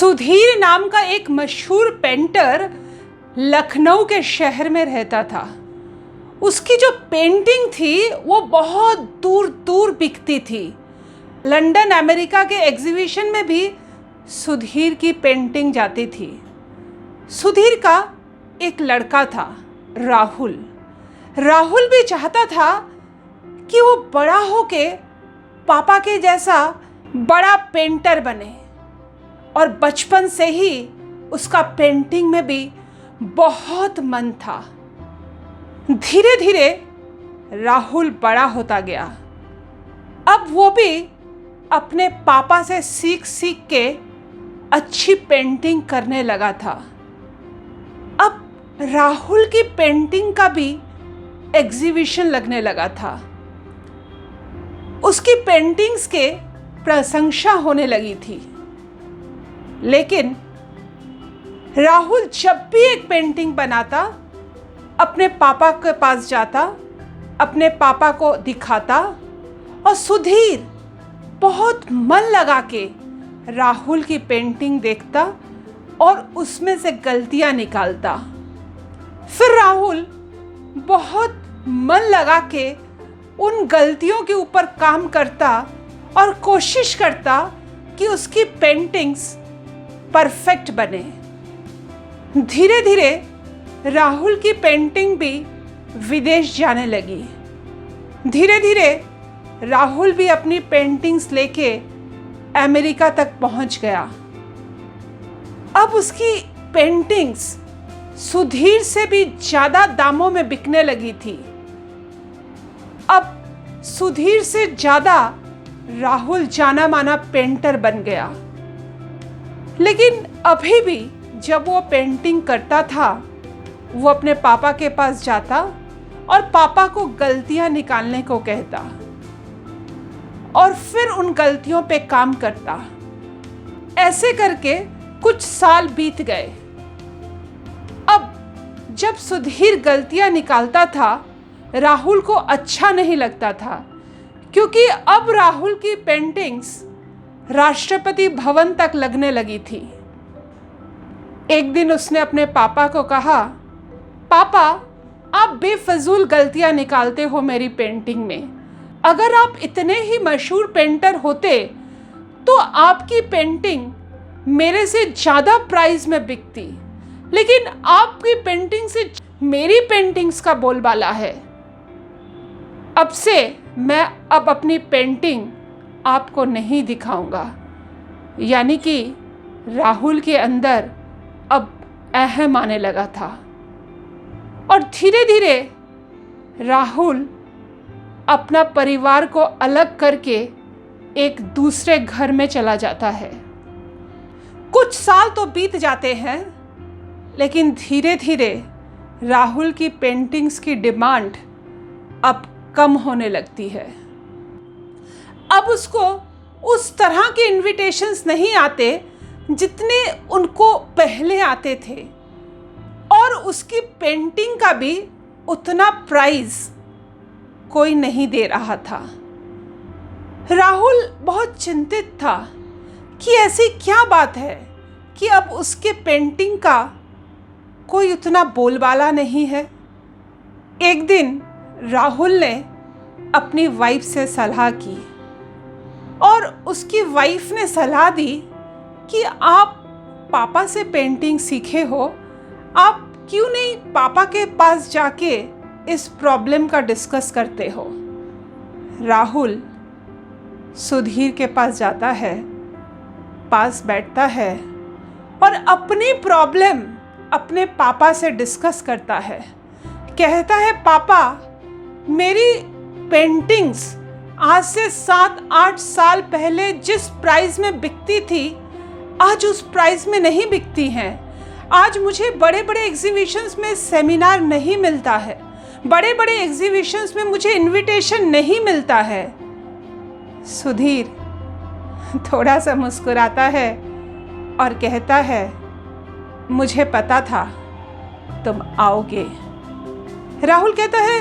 सुधीर नाम का एक मशहूर पेंटर लखनऊ के शहर में रहता था। उसकी जो पेंटिंग थी वो बहुत दूर दूर बिकती थी। लंदन अमेरिका के एग्जीबिशन में भी सुधीर की पेंटिंग जाती थी। सुधीर का एक लड़का था, राहुल। राहुल भी चाहता था कि वो बड़ा होके पापा के जैसा बड़ा पेंटर बने, और बचपन से ही उसका पेंटिंग में भी बहुत मन था। धीरे धीरे राहुल बड़ा होता गया। अब वो भी अपने पापा से सीख सीख के अच्छी पेंटिंग करने लगा था। अब राहुल की पेंटिंग का भी एग्जीबिशन लगने लगा था। उसकी पेंटिंग्स के प्रशंसा होने लगी थी। लेकिन राहुल जब भी एक पेंटिंग बनाता, अपने पापा के पास जाता, अपने पापा को दिखाता, और सुधीर बहुत मन लगा के राहुल की पेंटिंग देखता और उसमें से गलतियां निकालता। फिर राहुल बहुत मन लगा के उन गलतियों के ऊपर काम करता और कोशिश करता कि उसकी पेंटिंग्स परफेक्ट बने। धीरे धीरे राहुल की पेंटिंग भी विदेश जाने लगी। धीरे धीरे राहुल भी अपनी पेंटिंग्स लेके अमेरिका तक पहुंच गया। अब उसकी पेंटिंग्स सुधीर से भी ज़्यादा दामों में बिकने लगी थी। अब सुधीर से ज़्यादा राहुल जाना माना पेंटर बन गया। लेकिन अभी भी जब वो पेंटिंग करता था, वो अपने पापा के पास जाता और पापा को गलतियां निकालने को कहता, और फिर उन गलतियों पे काम करता। ऐसे करके कुछ साल बीत गए। अब जब सुधीर गलतियां निकालता था, राहुल को अच्छा नहीं लगता था, क्योंकि अब राहुल की पेंटिंग्स राष्ट्रपति भवन तक लगने लगी थी। एक दिन उसने अपने पापा को कहा, पापा, आप बेफजूल गलतियां निकालते हो मेरी पेंटिंग में। अगर आप इतने ही मशहूर पेंटर होते तो आपकी पेंटिंग मेरे से ज़्यादा प्राइस में बिकती, लेकिन आपकी पेंटिंग से मेरी पेंटिंग्स का बोलबाला है। अब से मैं अपनी पेंटिंग आपको नहीं दिखाऊंगा। यानी कि राहुल के अंदर अब अहम आने लगा था, और धीरे धीरे राहुल अपना परिवार को अलग करके एक दूसरे घर में चला जाता है। कुछ साल तो बीत जाते हैं, लेकिन धीरे धीरे राहुल की पेंटिंग्स की डिमांड अब कम होने लगती है। अब उसको उस तरह के इनविटेशंस नहीं आते जितने उनको पहले आते थे, और उसकी पेंटिंग का भी उतना प्राइस कोई नहीं दे रहा था। राहुल बहुत चिंतित था कि ऐसी क्या बात है कि अब उसके पेंटिंग का कोई उतना बोलबाला नहीं है। एक दिन राहुल ने अपनी वाइफ से सलाह की, और उसकी वाइफ ने सलाह दी कि आप पापा से पेंटिंग सीखे हो, आप क्यों नहीं पापा के पास जाके इस प्रॉब्लम का डिस्कस करते हो। राहुल सुधीर के पास जाता है, पास बैठता है और अपनी प्रॉब्लम अपने पापा से डिस्कस करता है। कहता है, पापा, मेरी पेंटिंग्स आज से 7-8 साल पहले जिस प्राइस में बिकती थी, आज उस प्राइस में नहीं बिकती हैं। आज मुझे बड़े बड़े एग्जीबिशंस में सेमिनार नहीं मिलता है, बड़े बड़े एग्जीबिशंस में मुझे इनविटेशन नहीं मिलता है। सुधीर थोड़ा सा मुस्कुराता है और कहता है, मुझे पता था तुम आओगे। राहुल कहता है,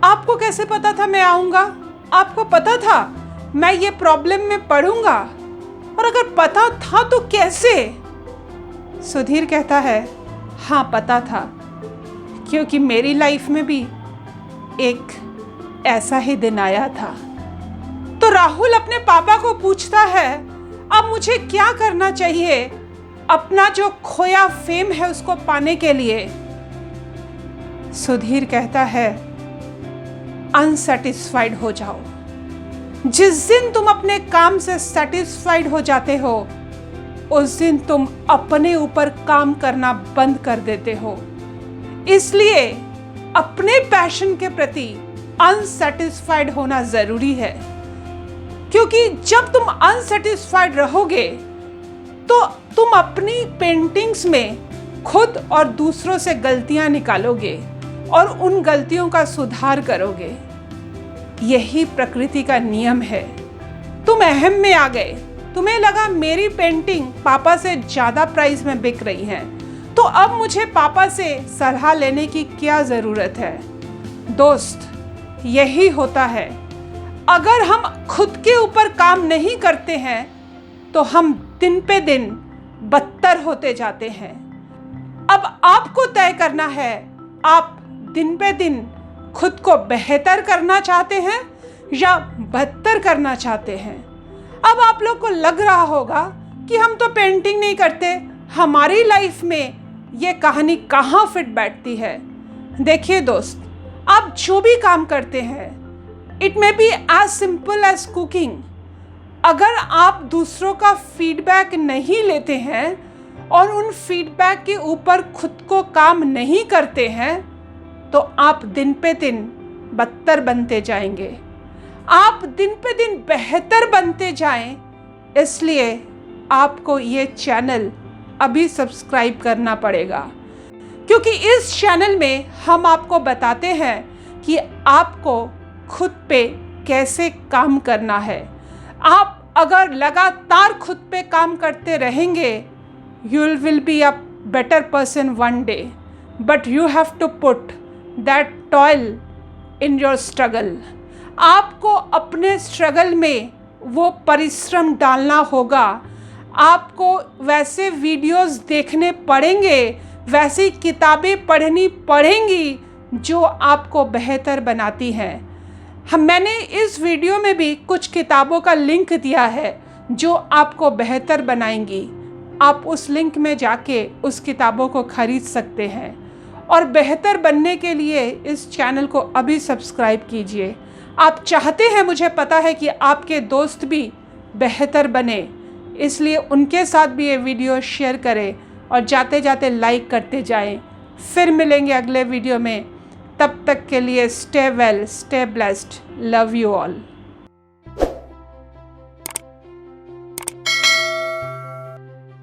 आपको कैसे पता था मैं आऊँगा? आपको पता था मैं ये प्रॉब्लम में पड़ूंगा? और अगर पता था तो कैसे? सुधीर कहता है, हाँ पता था, क्योंकि मेरी लाइफ में भी एक ऐसा ही दिन आया था। तो राहुल अपने पापा को पूछता है, अब मुझे क्या करना चाहिए अपना जो खोया फेम है उसको पाने के लिए? सुधीर कहता है, अनसेटिस्फाइड हो जाओ। जिस दिन तुम अपने काम से सेटिस्फाइड हो जाते हो, उस दिन तुम अपने ऊपर काम करना बंद कर देते हो। इसलिए अपने पैशन के प्रति अनसेटिस्फाइड होना जरूरी है, क्योंकि जब तुम अनसेटिस्फाइड रहोगे तो तुम अपनी पेंटिंग्स में खुद और दूसरों से गलतियां निकालोगे और उन गलतियों का सुधार करोगे। यही प्रकृति का नियम है। तुम अहम में आ गए, तुम्हें लगा मेरी पेंटिंग पापा से ज़्यादा प्राइस में बिक रही है, तो अब मुझे पापा से सलाह लेने की क्या ज़रूरत है? दोस्त, यही होता है। अगर हम खुद के ऊपर काम नहीं करते हैं तो हम दिन पे दिन बदतर होते जाते हैं। अब आपको तय करना है, आप दिन पे दिन खुद को बेहतर करना चाहते हैं या बदतर करना चाहते हैं। अब आप लोग को लग रहा होगा कि हम तो पेंटिंग नहीं करते, हमारी लाइफ में ये कहानी कहाँ फिट बैठती है। देखिए दोस्त, आप जो भी काम करते हैं, it may be as simple as cooking. अगर आप दूसरों का फीडबैक नहीं लेते हैं और उन फीडबैक के ऊपर खुद को काम नहीं करते हैं, तो आप दिन पे दिन बदतर बनते जाएंगे। आप दिन पे दिन बेहतर बनते जाएं, इसलिए आपको ये चैनल अभी सब्सक्राइब करना पड़ेगा, क्योंकि इस चैनल में हम आपको बताते हैं कि आपको खुद पे कैसे काम करना है। आप अगर लगातार खुद पे काम करते रहेंगे, you will be a better person one day, but you have to put that toil in your struggle. आपको अपने स्ट्रगल में वो परिश्रम डालना होगा। आपको वैसे वीडियोस देखने पड़ेंगे, वैसी किताबें पढ़नी पड़ेंगी जो आपको बेहतर बनाती हैं। मैंने इस वीडियो में भी कुछ किताबों का लिंक दिया है जो आपको बेहतर बनाएंगी। आप उस लिंक में जाके उस किताबों को खरीद सकते हैं और बेहतर बनने के लिए इस चैनल को अभी सब्सक्राइब कीजिए। आप चाहते हैं, मुझे पता है, कि आपके दोस्त भी बेहतर बने, इसलिए उनके साथ भी ये वीडियो शेयर करें और जाते जाते लाइक करते जाएं। फिर मिलेंगे अगले वीडियो में। तब तक के लिए stay well, stay blessed, love you all.